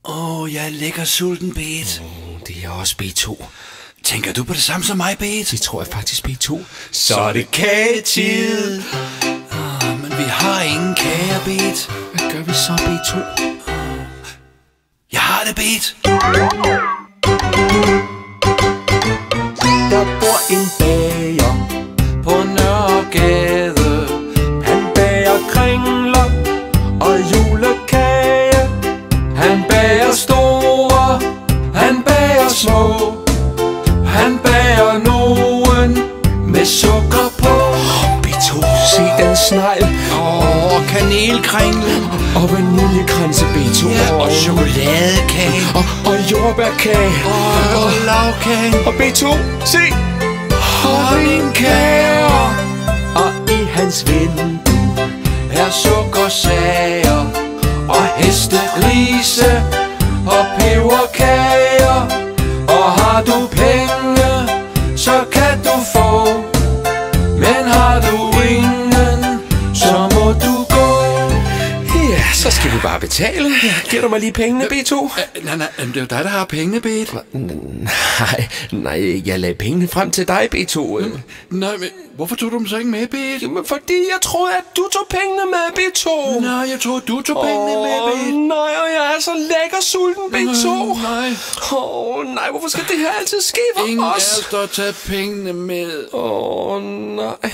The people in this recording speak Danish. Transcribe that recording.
Jeg er lækker sulten, Bet. Det er også B2. Tænker du på det samme som mig, Bet? Det tror jeg faktisk B2. Så er det kagetid. Men vi har ingen kager, Bet. Hvad gør vi så, B2? Jeg har det, Bet. Der bor en bager på Nørregade. Han bager kringler og julekage. Han bager store, han bager små. Han bager nogen med sukker på. B2, se den snegl. Kanelkringle. Og vaniljekranse, B2. Ja, og chokoladekage. Og jordbærkage. Og lavkage. Og B2, se! Honningkager. Og i hans vindue er sukkersager og hestegrise og peberkager. Og har du penge, så kan du få. Men har du ingen, så må du gå. Ja, så skal vi bare betale. Giver du mig lige pengene, B2? Nej, det er jo dig, der har pengene, Bet. Nej, jeg lagde pengene frem til dig, B2. Nej, men hvorfor tog du dem så ikke med, Bet? Jamen, fordi jeg troede, at du tog pengene med, B2. Nej, jeg troede, du tog pengene med, Bet. Nej, og jeg er så lækker sulten, B2. Nej. Nej, hvorfor skal det her altid ske for Ingen af os? os, der har taget pengene med. Nej.